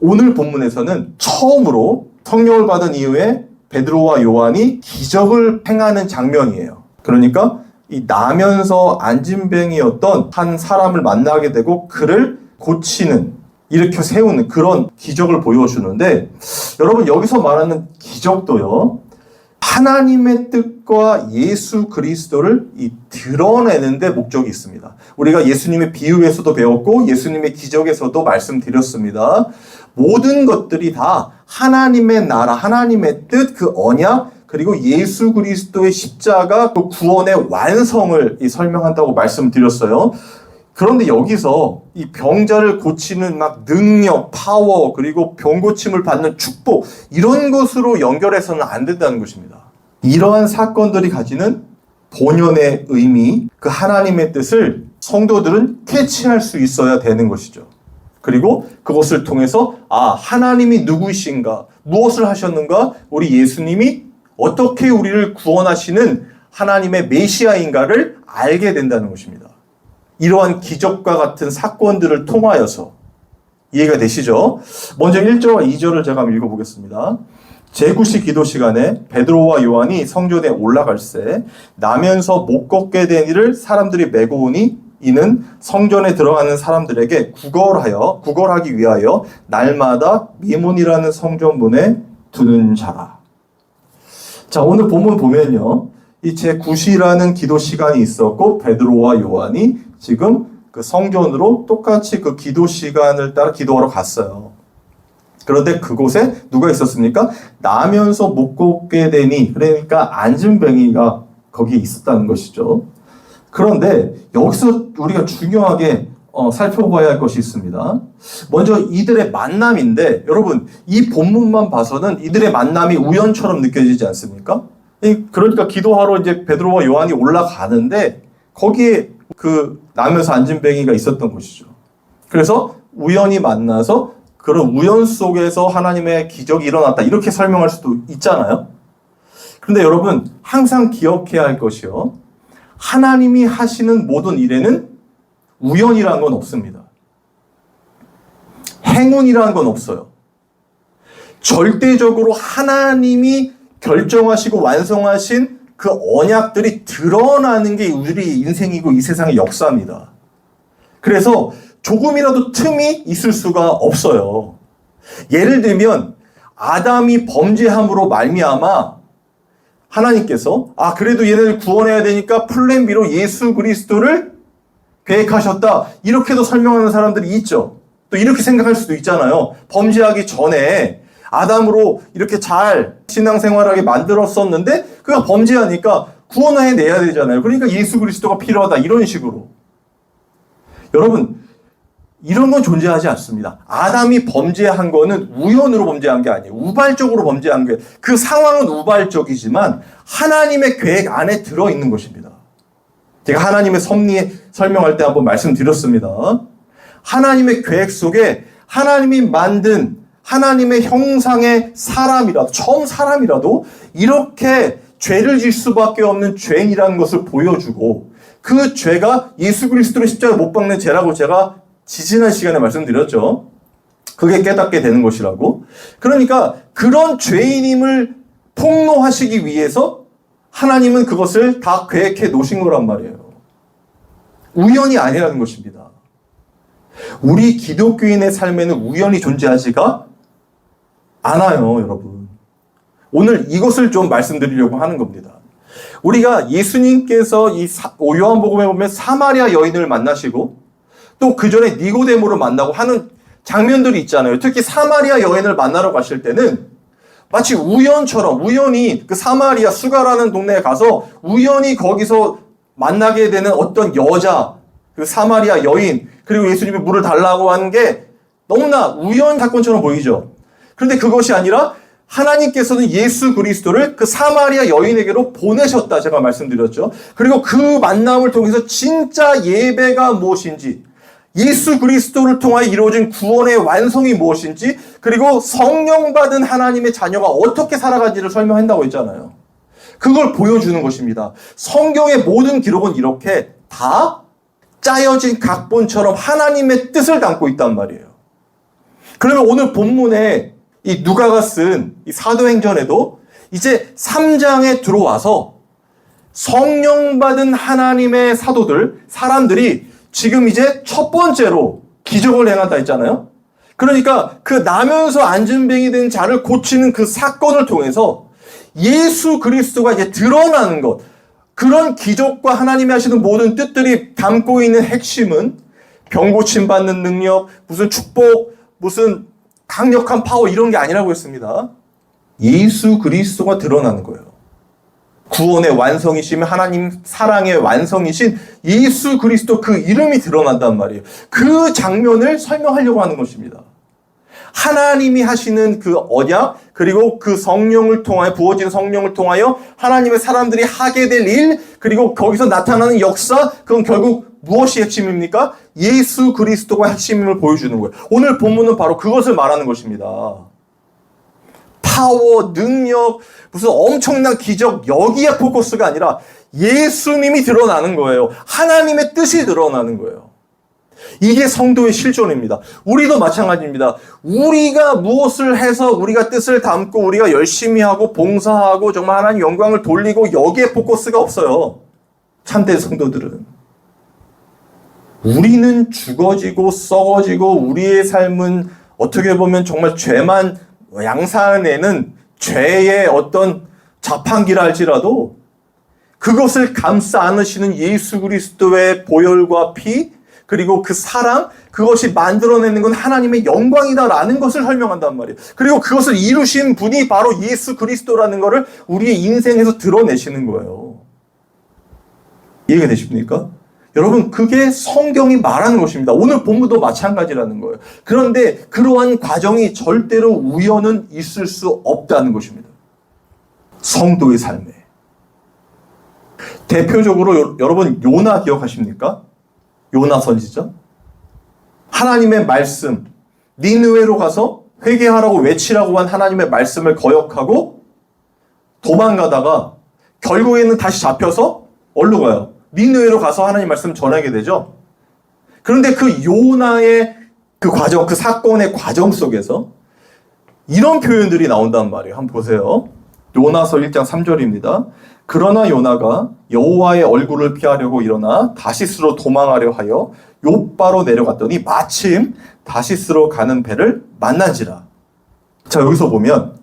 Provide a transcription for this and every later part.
오늘 본문에서는 처음으로 성령을 받은 이후에 베드로와 요한이 기적을 행하는 장면이에요. 그러니까 이 나면서 안진뱅이였던 한 사람을 만나게 되고 그를 고치는, 일으켜 세우는 그런 기적을 보여주는데, 여러분 여기서 말하는 기적도요, 하나님의 뜻과 예수 그리스도를 드러내는 데 목적이 있습니다. 우리가 예수님의 비유에서도 배웠고 예수님의 기적에서도 말씀드렸습니다. 모든 것들이 다 하나님의 나라, 하나님의 뜻, 그 언약, 그리고 예수 그리스도의 십자가, 그 구원의 완성을 설명한다고 말씀드렸어요. 그런데 여기서 이 병자를 고치는 막 능력, 파워, 그리고 병 고침을 받는 축복, 이런 것으로 연결해서는 안 된다는 것입니다. 이러한 사건들이 가지는 본연의 의미, 그 하나님의 뜻을 성도들은 캐치할 수 있어야 되는 것이죠. 그리고 그것을 통해서 하나님이 누구이신가, 무엇을 하셨는가, 우리 예수님이 어떻게 우리를 구원하시는 하나님의 메시아인가를 알게 된다는 것입니다. 이러한 기적과 같은 사건들을 통하여서. 이해가 되시죠? 먼저 1절과 2절을 제가 한번 읽어보겠습니다. 제9시 기도 시간에 베드로와 요한이 성전에 올라갈새 나면서 못 걷게 된 이를 사람들이 메고 오니 이는 성전에 들어가는 사람들에게 구걸하기 위하여 날마다 미문이라는 성전문에 두는 자라. 자, 오늘 본문 보면요, 이 제9시라는 기도 시간이 있었고 베드로와 요한이 지금 그 성전으로 똑같이 그 기도 시간을 따라 기도하러 갔어요. 그런데 그곳에 누가 있었습니까? 나면서 못 걷게 되니, 그러니까 안진뱅이가 거기에 있었다는 것이죠. 그런데 여기서 우리가 중요하게 살펴봐야 할 것이 있습니다. 먼저 이들의 만남인데, 여러분 이 본문만 봐서는 이들의 만남이 우연처럼 느껴지지 않습니까? 그러니까 기도하러 이제 베드로와 요한이 올라가는데 거기에 그 나면서 안진뱅이가 있었던 것이죠. 그래서 우연히 만나서 그런 우연 속에서 하나님의 기적이 일어났다, 이렇게 설명할 수도 있잖아요. 그런데 여러분 항상 기억해야 할 것이요, 하나님이 하시는 모든 일에는 우연이라는 건 없습니다. 행운이라는 건 없어요. 절대적으로 하나님이 결정하시고 완성하신 그 언약들이 드러나는 게 우리 인생이고 이 세상의 역사입니다. 그래서 조금이라도 틈이 있을 수가 없어요. 예를 들면 아담이 범죄함으로 말미암아 하나님께서 그래도 얘네를 구원해야 되니까 플랜 B로 예수 그리스도를 계획하셨다, 이렇게도 설명하는 사람들이 있죠. 또 이렇게 생각할 수도 있잖아요. 범죄하기 전에 아담으로 이렇게 잘 신앙생활하게 만들었었는데 그가 범죄하니까 구원해내야 되잖아요. 그러니까 예수 그리스도가 필요하다, 이런 식으로. 여러분 이런 건 존재하지 않습니다. 아담이 범죄한 거는 우연으로 범죄한 게 아니에요. 우발적으로 범죄한 게, 그 상황은 우발적이지만 하나님의 계획 안에 들어있는 것입니다. 제가 하나님의 섭리 설명할 때 한번 말씀드렸습니다. 하나님의 계획 속에 하나님이 만든 하나님의 형상의 사람이라도, 처음 사람이라도 이렇게 죄를 질 수밖에 없는 죄인이라는 것을 보여주고, 그 죄가 예수 그리스도를 십자가에 못 박는 죄라고 제가 지지난 시간에 말씀드렸죠. 그게 깨닫게 되는 것이라고. 그러니까 그런 죄인임을 폭로하시기 위해서 하나님은 그것을 다 계획해 놓으신 거란 말이에요. 우연이 아니라는 것입니다. 우리 기독교인의 삶에는 우연이 존재하지가 않아요, 여러분. 오늘 이것을 좀 말씀드리려고 하는 겁니다. 우리가 예수님께서 이 요한복음에 보면 사마리아 여인을 만나시고 또 그 전에 니고데모를 만나고 하는 장면들이 있잖아요. 특히 사마리아 여인을 만나러 가실 때는 마치 우연히 그 사마리아 수가라는 동네에 가서 우연히 거기서 만나게 되는 어떤 여자, 그 사마리아 여인, 그리고 예수님이 물을 달라고 하는 게 너무나 우연 사건처럼 보이죠. 그런데 그것이 아니라 하나님께서는 예수 그리스도를 그 사마리아 여인에게로 보내셨다, 제가 말씀드렸죠. 그리고 그 만남을 통해서 진짜 예배가 무엇인지, 예수 그리스도를 통하여 이루어진 구원의 완성이 무엇인지, 그리고 성령 받은 하나님의 자녀가 어떻게 살아가는지를 설명한다고 했잖아요. 그걸 보여주는 것입니다. 성경의 모든 기록은 이렇게 다 짜여진 각본처럼 하나님의 뜻을 담고 있단 말이에요. 그러면 오늘 본문에 이 누가가 쓴 이 사도행전에도 이제 3장에 들어와서 성령 받은 하나님의 사도들, 사람들이 지금 이제 첫 번째로 기적을 행한다 했잖아요. 그러니까 그 나면서 안진뱅이 된 자를 고치는 그 사건을 통해서 예수 그리스도가 이제 드러나는 것, 그런 기적과 하나님이 하시는 모든 뜻들이 담고 있는 핵심은 병 고침 받는 능력, 무슨 축복, 무슨 강력한 파워 이런 게 아니라고 했습니다. 예수 그리스도가 드러나는 거예요. 구원의 완성이시며 하나님 사랑의 완성이신 예수 그리스도 그 이름이 드러난단 말이에요. 그 장면을 설명하려고 하는 것입니다. 하나님이 하시는 그 언약, 그리고 그 성령을 통하여, 부어진 성령을 통하여 하나님의 사람들이 하게 될 일, 그리고 거기서 나타나는 역사, 그건 결국 무엇이 핵심입니까? 예수 그리스도가 핵심임을 보여주는 거예요. 오늘 본문은 바로 그것을 말하는 것입니다. 파워, 능력, 무슨 엄청난 기적, 여기에 포커스가 아니라 예수님이 드러나는 거예요. 하나님의 뜻이 드러나는 거예요. 이게 성도의 실존입니다. 우리도 마찬가지입니다. 우리가 무엇을 해서 우리가 뜻을 담고 우리가 열심히 하고 봉사하고 정말 하나님 영광을 돌리고 여기에 포커스가 없어요. 참된 성도들은. 우리는 죽어지고 썩어지고 우리의 삶은 어떻게 보면 정말 죄만 양산해는 죄의 어떤 자판기라 할지라도 그것을 감싸 안으시는 예수 그리스도의 보혈과 피, 그리고 그 사랑, 그것이 만들어내는 건 하나님의 영광이다라는 것을 설명한단 말이에요. 그리고 그것을 이루신 분이 바로 예수 그리스도라는 것을 우리의 인생에서 드러내시는 거예요. 이해가 되십니까? 여러분, 그게 성경이 말하는 것입니다. 오늘 본문도 마찬가지라는 거예요. 그런데 그러한 과정이 절대로 우연은 있을 수 없다는 것입니다. 성도의 삶에. 대표적으로 여러분 요나 기억하십니까? 요나 선지자. 하나님의 말씀, 니느웨로 가서 회개하라고 외치라고 한 하나님의 말씀을 거역하고 도망가다가 결국에는 다시 잡혀서 어디로 가요? 니느웨로 가서 하나님 말씀 전하게 되죠. 그런데 그 요나의 그 과정, 그 사건의 과정 속에서 이런 표현들이 나온단 말이에요. 한번 보세요. 요나서 1장 3절입니다. 그러나 요나가 여호와의 얼굴을 피하려고 일어나 다시스로 도망하려 하여 욥바로 내려갔더니 마침 다시스로 가는 배를 만난지라. 자, 여기서 보면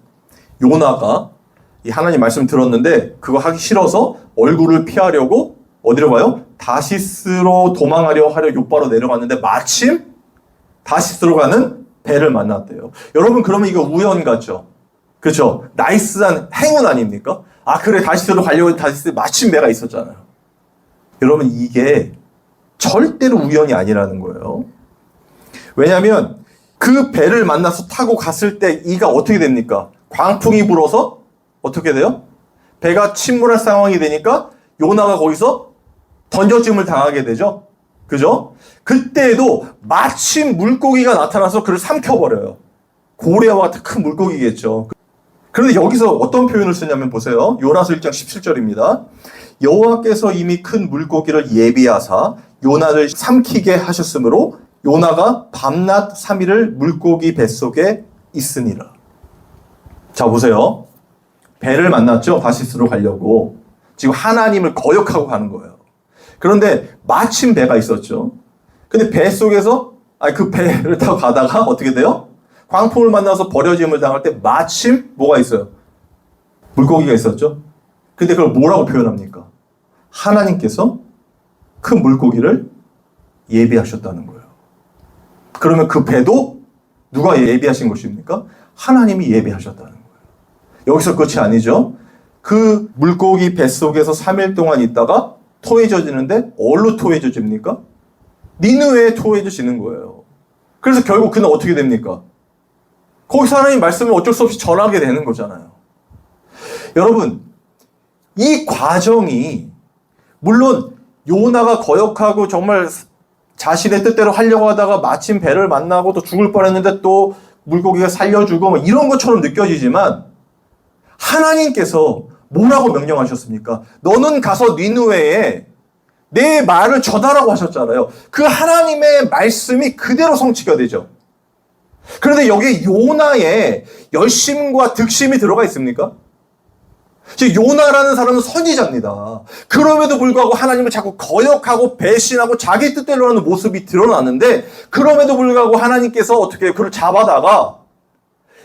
요나가 이 하나님 말씀 들었는데 그거 하기 싫어서 얼굴을 피하려고 어디로 가요? 다시스로 도망하려 하려 욥바로 내려갔는데 마침 다시스로 가는 배를 만났대요. 여러분, 그러면 이거 우연 같죠? 그렇죠? 나이스한 행운 아닙니까? 아, 그래, 다시스로 가려고 다시스 마침 배가 있었잖아요. 여러분, 이게 절대로 우연이 아니라는 거예요. 왜냐하면 그 배를 만나서 타고 갔을 때 이가 어떻게 됩니까? 광풍이 불어서 어떻게 돼요? 배가 침몰할 상황이 되니까 요나가 거기서 던져짐을 당하게 되죠. 그죠? 그때에도 마침 물고기가 나타나서 그를 삼켜버려요. 고래와 같은 큰 물고기겠죠. 그런데 여기서 어떤 표현을 쓰냐면 보세요. 요나서 1장 17절입니다. 여호와께서 이미 큰 물고기를 예비하사 요나를 삼키게 하셨으므로 요나가 밤낮 3일을 물고기 뱃속에 있으니라. 자, 보세요. 배를 만났죠. 다시스로 가려고. 지금 하나님을 거역하고 가는 거예요. 그런데 마침 배가 있었죠. 근데 배 속에서 그 배를 타고 가다가 어떻게 돼요? 광풍을 만나서 버려짐을 당할 때 마침 뭐가 있어요? 물고기가 있었죠. 근데 그걸 뭐라고 표현합니까? 하나님께서 큰 물고기를 예비하셨다는 거예요. 그러면 그 배도 누가 예비하신 것입니까? 하나님이 예비하셨다는 거예요. 여기서 끝이 아니죠. 그 물고기 뱃속에서 3일 동안 있다가 토해져지는데 어디로 토해져집니까? 니느웨에 토해져지는 거예요. 그래서 결국 그는 어떻게 됩니까? 거기서 하나님 말씀을 어쩔 수 없이 전하게 되는 거잖아요. 여러분, 이 과정이 물론 요나가 거역하고 정말 자신의 뜻대로 하려고 하다가 마침 배를 만나고 또 죽을 뻔했는데 또 물고기가 살려주고 뭐 이런 것처럼 느껴지지만 하나님께서 뭐라고 명령하셨습니까? 너는 가서 니느웨에 내 말을 전하라고 하셨잖아요. 그 하나님의 말씀이 그대로 성취가 되죠. 그런데 여기에 요나의 열심과 득심이 들어가 있습니까? 지금 요나라는 사람은 선지자입니다. 그럼에도 불구하고 하나님을 자꾸 거역하고 배신하고 자기 뜻대로 하는 모습이 드러나는데, 그럼에도 불구하고 하나님께서 어떻게 그를 잡아다가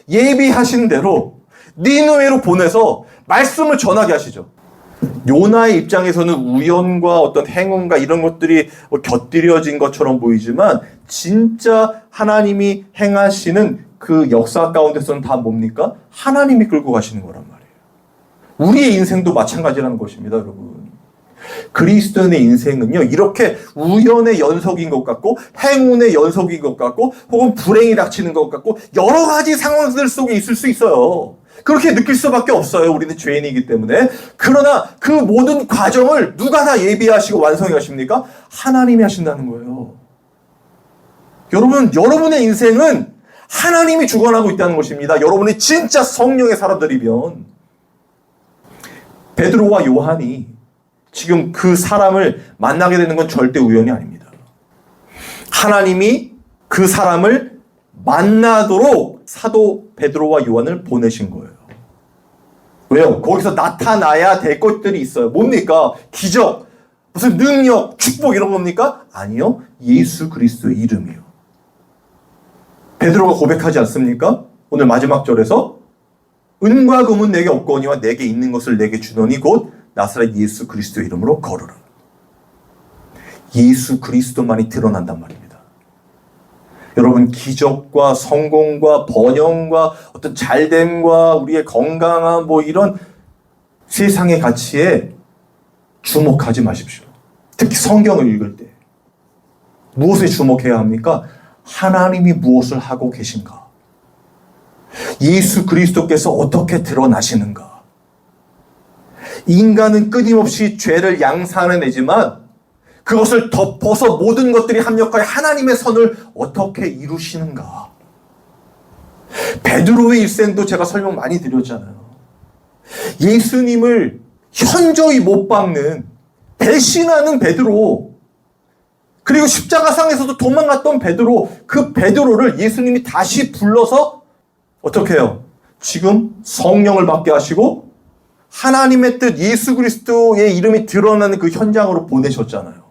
예비하신 대로 니느웨로 보내서 말씀을 전하게 하시죠. 요나의 입장에서는 우연과 어떤 행운과 이런 것들이 곁들여진 것처럼 보이지만, 진짜 하나님이 행하시는 그 역사 가운데서는 다 뭡니까? 하나님이 끌고 가시는 거란 말이에요. 우리의 인생도 마찬가지라는 것입니다, 여러분. 그리스도인의 인생은요, 이렇게 우연의 연속인 것 같고, 행운의 연속인 것 같고, 혹은 불행이 닥치는 것 같고, 여러 가지 상황들 속에 있을 수 있어요. 그렇게 느낄 수밖에 없어요. 우리는 죄인이기 때문에. 그러나 그 모든 과정을 누가 다 예비하시고 완성해 가십니까? 하나님이 하신다는 거예요. 여러분, 여러분의 인생은 하나님이 주관하고 있다는 것입니다. 여러분이 진짜 성령의 사람들이면. 베드로와 요한이 지금 그 사람을 만나게 되는 건 절대 우연이 아닙니다. 하나님이 그 사람을 만나도록 사도 베드로와 요한을 보내신 거예요. 왜요? 거기서 나타나야 될 것들이 있어요. 뭡니까? 기적, 무슨 능력, 축복 이런 겁니까? 아니요. 예수 그리스도의 이름이요. 베드로가 고백하지 않습니까? 오늘 마지막 절에서 은과 금은 내게 없거니와 내게 있는 것을 내게 주노니 곧 나사렛 예수 그리스도의 이름으로 걸으라. 예수 그리스도만이 드러난단 말입니다. 여러분, 기적과 성공과 번영과 어떤 잘됨과 우리의 건강한 이런 세상의 가치에 주목하지 마십시오. 특히 성경을 읽을 때 무엇에 주목해야 합니까? 하나님이 무엇을 하고 계신가? 예수 그리스도께서 어떻게 드러나시는가? 인간은 끊임없이 죄를 양산해내지만 그것을 덮어서 모든 것들이 합력하여 하나님의 선을 어떻게 이루시는가? 베드로의 일생도 제가 설명 많이 드렸잖아요. 예수님을 현저히 못 박는, 배신하는 베드로, 그리고 십자가상에서도 도망갔던 베드로, 그 베드로를 예수님이 다시 불러서 어떻게 해요? 지금 성령을 받게 하시고 하나님의 뜻, 예수 그리스도의 이름이 드러나는 그 현장으로 보내셨잖아요.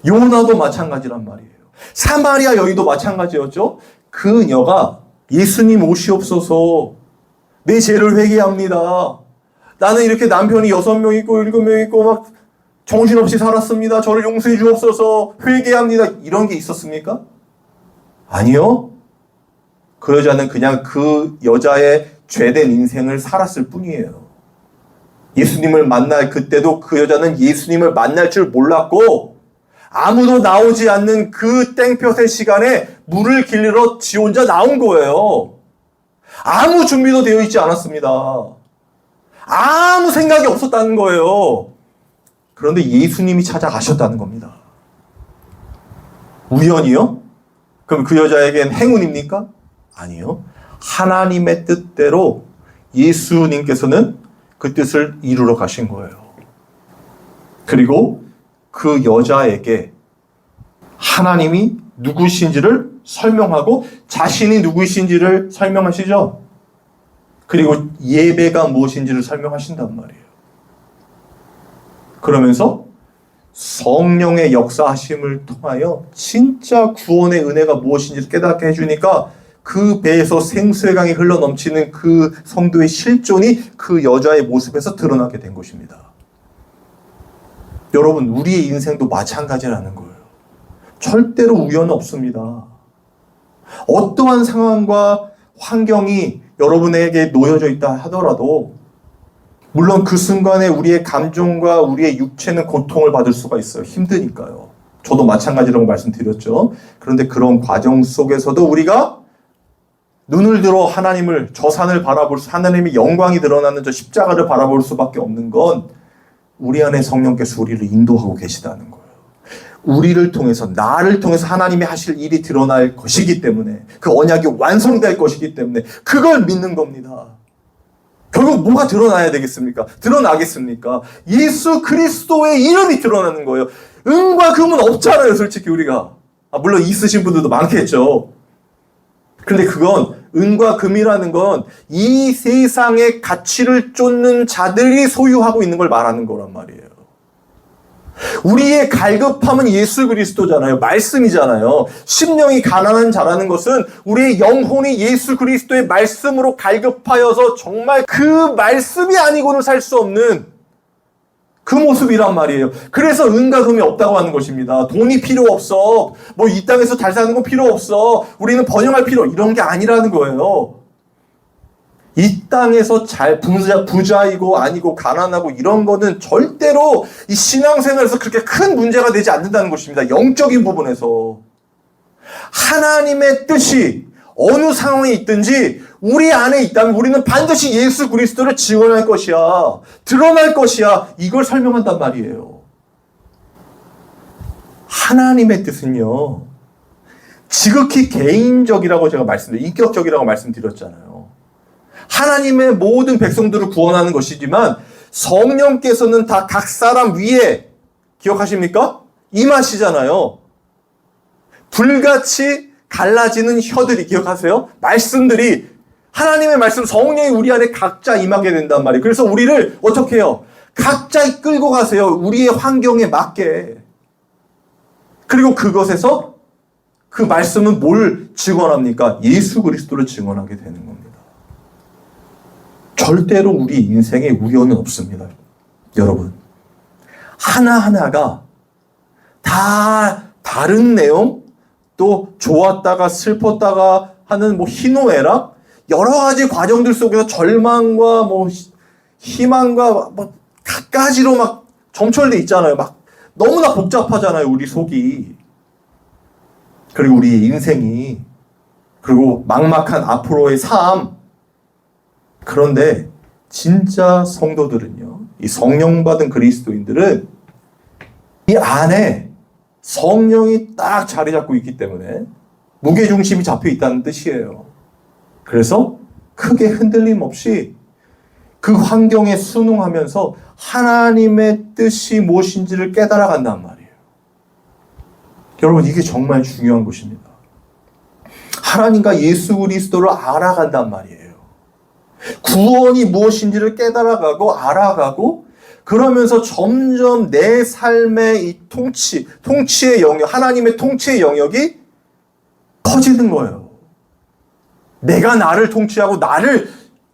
요나도 마찬가지란 말이에요. 사마리아 여인도 마찬가지였죠. 그녀가 예수님 오시옵소서, 내 죄를 회개합니다. 나는 이렇게 남편이 6명 있고 7명 있고 막 정신없이 살았습니다. 저를 용서해 주옵소서, 회개합니다. 이런 게 있었습니까? 아니요. 그 여자는 그냥 그 여자의 죄된 인생을 살았을 뿐이에요. 예수님을 만날 그때도 그 여자는 예수님을 만날 줄 몰랐고, 아무도 나오지 않는 그 땡볕의 시간에 물을 길러 지 혼자 나온 거예요. 아무 준비도 되어 있지 않았습니다. 아무 생각이 없었다는 거예요. 그런데 예수님이 찾아가셨다는 겁니다. 우연이요? 그럼 그 여자에겐 행운입니까? 아니요. 하나님의 뜻대로 예수님께서는 그 뜻을 이루러 가신 거예요. 그리고 그 여자에게 하나님이 누구신지를 설명하고 자신이 누구이신지를 설명하시죠. 그리고 예배가 무엇인지를 설명하신단 말이에요. 그러면서 성령의 역사하심을 통하여 진짜 구원의 은혜가 무엇인지를 깨닫게 해주니까 그 배에서 생수의 강이 흘러넘치는 그 성도의 실존이 그 여자의 모습에서 드러나게 된 것입니다. 여러분, 우리의 인생도 마찬가지라는 거예요. 절대로 우연은 없습니다. 어떠한 상황과 환경이 여러분에게 놓여져 있다 하더라도 물론 그 순간에 우리의 감정과 우리의 육체는 고통을 받을 수가 있어요. 힘드니까요. 저도 마찬가지라고 말씀드렸죠. 그런데 그런 과정 속에서도 우리가 눈을 들어 하나님을, 저 산을 바라볼 수, 하나님의 영광이 드러나는 저 십자가를 바라볼 수밖에 없는 건 우리 안에 성령께서 우리를 인도하고 계시다는 거예요. 우리를 통해서, 나를 통해서 하나님이 하실 일이 드러날 것이기 때문에, 그 언약이 완성될 것이기 때문에 그걸 믿는 겁니다. 결국 뭐가 드러나야 되겠습니까? 드러나겠습니까? 예수 그리스도의 이름이 드러나는 거예요. 은과 금은 없잖아요, 솔직히 우리가. 물론 있으신 분들도 많겠죠. 근데 그건 은과 금이라는 건 이 세상의 가치를 쫓는 자들이 소유하고 있는 걸 말하는 거란 말이에요. 우리의 갈급함은 예수 그리스도잖아요. 말씀이잖아요. 심령이 가난한 자라는 것은 우리의 영혼이 예수 그리스도의 말씀으로 갈급하여서 정말 그 말씀이 아니고는 살 수 없는 그 모습이란 말이에요. 그래서 은과 금이 없다고 하는 것입니다. 돈이 필요 없어. 뭐 이 땅에서 잘 사는 건 필요 없어. 우리는 번영할 필요 이런 게 아니라는 거예요. 이 땅에서 잘 부자이고 아니고 가난하고 이런 거는 절대로 이 신앙생활에서 그렇게 큰 문제가 되지 않는다는 것입니다. 영적인 부분에서. 하나님의 뜻이 어느 상황에 있든지 우리 안에 있다면 우리는 반드시 예수 그리스도를 증언할 것이야. 드러날 것이야. 이걸 설명한단 말이에요. 하나님의 뜻은요. 지극히 개인적이라고 제가 인격적이라고 말씀드렸잖아요. 하나님의 모든 백성들을 구원하는 것이지만 성령께서는 다 각 사람 위에 기억하십니까? 임하시잖아요. 불같이 갈라지는 혀들이 기억하세요? 말씀들이 하나님의 말씀 성령이 우리 안에 각자 임하게 된단 말이에요. 그래서 우리를 어떻게 해요? 각자 끌고 가세요. 우리의 환경에 맞게. 그리고 그것에서 그 말씀은 뭘 증언합니까? 예수 그리스도를 증언하게 되는 겁니다. 절대로 우리 인생에 우연은 없습니다. 여러분. 하나하나가 다 다른 내용, 또 좋았다가 슬펐다가 하는 뭐 희노애락, 여러 가지 과정들 속에서 절망과 뭐 희망과 뭐 갖가지로 막 점철돼 있잖아요. 막 너무나 복잡하잖아요. 우리 속이. 그리고 우리 인생이. 그리고 막막한 앞으로의 삶. 그런데 진짜 성도들은요, 이 성령 받은 그리스도인들은 이 안에 성령이 딱 자리 잡고 있기 때문에 무게중심이 잡혀 있다는 뜻이에요. 그래서 크게 흔들림 없이 그 환경에 순응하면서 하나님의 뜻이 무엇인지를 깨달아 간단 말이에요. 여러분, 이게 정말 중요한 것입니다. 하나님과 예수 그리스도를 알아간단 말이에요. 구원이 무엇인지를 깨달아가고 알아가고 그러면서 점점 내 삶의 이 통치의 영역, 하나님의 통치의 영역이 커지는 거예요. 내가 나를 통치하고 나를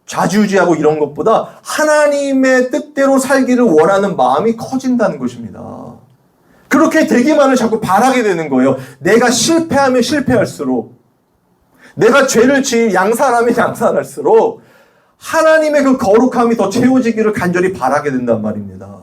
좌지우지하고 이런 것보다 하나님의 뜻대로 살기를 원하는 마음이 커진다는 것입니다. 그렇게 되기만을 자꾸 바라게 되는 거예요. 내가 실패하면 실패할수록, 내가 죄를 양산하면 양산할수록 하나님의 그 거룩함이 더 채워지기를 간절히 바라게 된단 말입니다.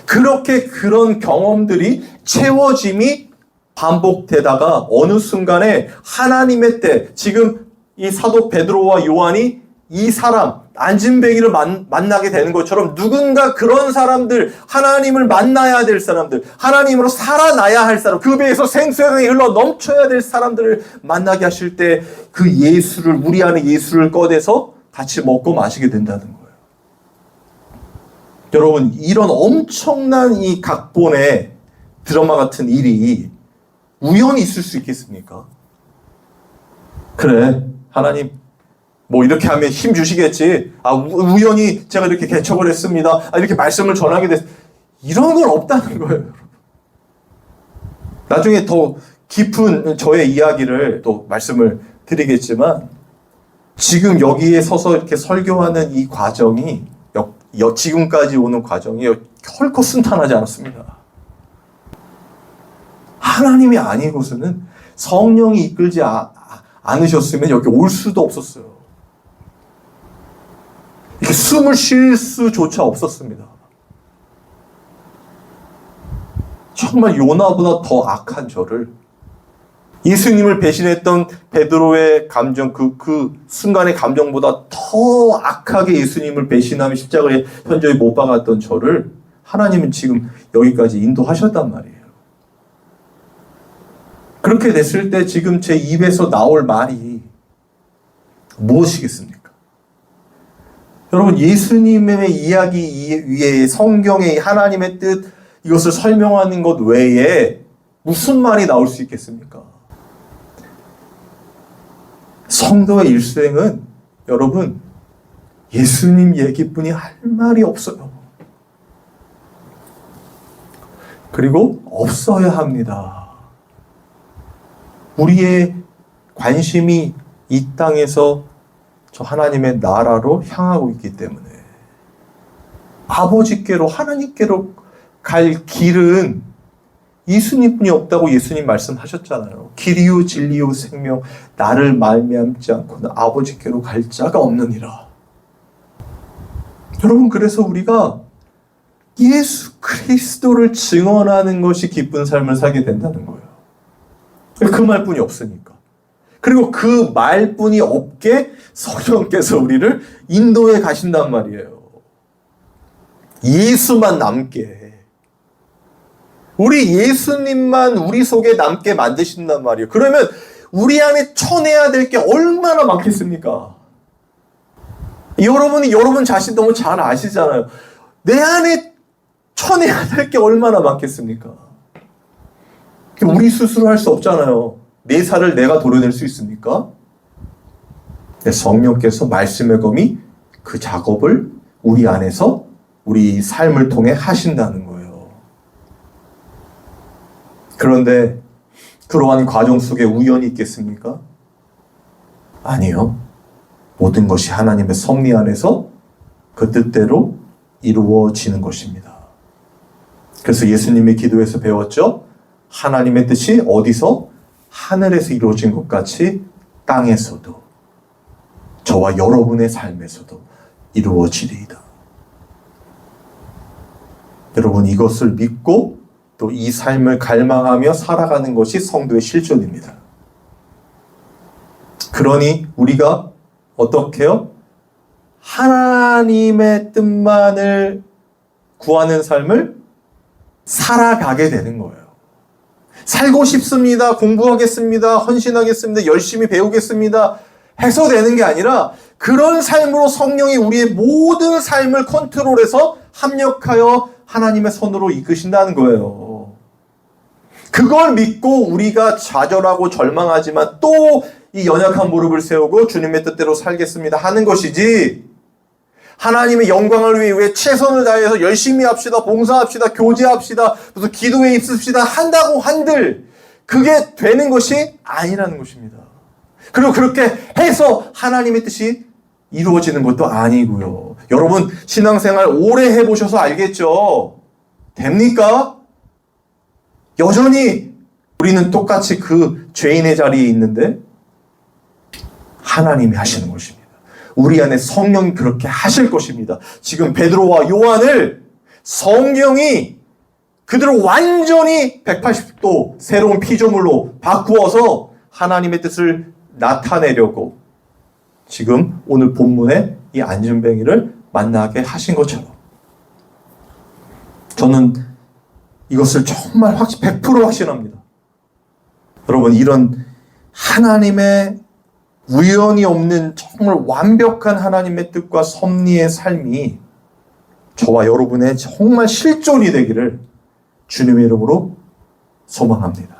그렇게 그런 경험들이 채워짐이 반복되다가 어느 순간에 하나님의 때, 지금 이 사도 베드로와 요한이 이 사람, 안진뱅이를 만나게 되는 것처럼 누군가 그런 사람들, 하나님을 만나야 될 사람들, 하나님으로 살아나야 할 사람, 그 배에서 생수강이 흘러 넘쳐야 될 사람들을 만나게 하실 때 그 예수를, 우리 안에 예수를 꺼내서 같이 먹고 마시게 된다는 거예요. 여러분, 이런 엄청난 이 각본의 드라마 같은 일이 우연히 있을 수 있겠습니까? 그래, 하나님 뭐 이렇게 하면 힘 주시겠지. 우연히 제가 이렇게 개척을 했습니다. 이렇게 말씀을 전하게 됐. 이런 건 없다는 거예요. 나중에 더 깊은 저의 이야기를 또 말씀을 드리겠지만 지금 여기에 서서 이렇게 설교하는 이 과정이 지금까지 오는 과정이 결코 순탄하지 않았습니다. 하나님이 아니고서는 성령이 이끌지 않으셨으면 여기 올 수도 없었어요. 이렇게 숨을 쉴 수조차 없었습니다. 정말 요나보다 더 악한 저를, 예수님을 배신했던 베드로의 감정, 그 순간의 감정보다 더 악하게 예수님을 배신하며 십자가에 현저히 못 박았던 저를 하나님은 지금 여기까지 인도하셨단 말이에요. 그렇게 됐을 때 지금 제 입에서 나올 말이 무엇이겠습니까? 여러분, 예수님의 이야기 위에 성경의 하나님의 뜻, 이것을 설명하는 것 외에 무슨 말이 나올 수 있겠습니까? 성도의 일생은 여러분 예수님 얘기뿐이 할 말이 없어요. 그리고 없어야 합니다. 우리의 관심이 이 땅에서 저 하나님의 나라로 향하고 있기 때문에 아버지께로 하나님께로 갈 길은 예수님뿐이 없다고 예수님 말씀하셨잖아요. 길이요 진리요 생명 나를 말미암지 않고는 아버지께로 갈 자가 없느니라. 여러분 그래서 우리가 예수 그리스도를 증언하는 것이 기쁜 삶을 살게 된다는 거예요. 그 말뿐이 없으니까. 그리고 그 말뿐이 없게 성령께서 우리를 인도해 가신단 말이에요. 예수만 남게. 우리 예수님만 우리 속에 남게 만드신단 말이에요. 그러면 우리 안에 쳐내야 될 게 얼마나 많겠습니까? 여러분이 여러분 자신 너무 잘 아시잖아요. 내 안에 쳐내야 될 게 얼마나 많겠습니까? 우리 스스로 할 수 없잖아요. 내 살을 내가 도려낼 수 있습니까? 성령께서 말씀의 검이 그 작업을 우리 안에서 우리 삶을 통해 하신다는 거예요. 그런데 그러한 과정 속에 우연이 있겠습니까? 아니요. 모든 것이 하나님의 섭리 안에서 그 뜻대로 이루어지는 것입니다. 그래서 예수님의 기도에서 배웠죠? 하나님의 뜻이 어디서? 하늘에서 이루어진 것 같이 땅에서도 저와 여러분의 삶에서도 이루어지리이다. 여러분 이것을 믿고 또 이 삶을 갈망하며 살아가는 것이 성도의 실존입니다. 그러니 우리가 어떻게 해요? 하나님의 뜻만을 구하는 삶을 살아가게 되는 거예요. 살고 싶습니다. 공부하겠습니다. 헌신하겠습니다. 열심히 배우겠습니다. 해서 되는 게 아니라 그런 삶으로 성령이 우리의 모든 삶을 컨트롤해서 합력하여 하나님의 손으로 이끄신다는 거예요. 그걸 믿고 우리가 좌절하고 절망하지만 또 이 연약한 무릎을 세우고 주님의 뜻대로 살겠습니다 하는 것이지, 하나님의 영광을 위해 최선을 다해서 열심히 합시다, 봉사합시다, 교제합시다, 무슨 기도에 입습시다 한다고 한들 그게 되는 것이 아니라는 것입니다. 그리고 그렇게 해서 하나님의 뜻이 이루어지는 것도 아니고요. 여러분 신앙생활 오래 해보셔서 알겠죠? 됩니까? 여전히 우리는 똑같이 그 죄인의 자리에 있는데 하나님이 하시는 것입니다. 우리 안에 성령이 그렇게 하실 것입니다. 지금 베드로와 요한을 성령이 그들을 완전히 180도 새로운 피조물로 바꾸어서 하나님의 뜻을 나타내려고 지금 오늘 본문에 이 안진뱅이를 만나게 하신 것처럼 저는 이것을 정말 100% 확신합니다. 여러분 이런 하나님의 우연이 없는 정말 완벽한 하나님의 뜻과 섭리의 삶이 저와 여러분의 정말 실존이 되기를 주님의 이름으로 소망합니다.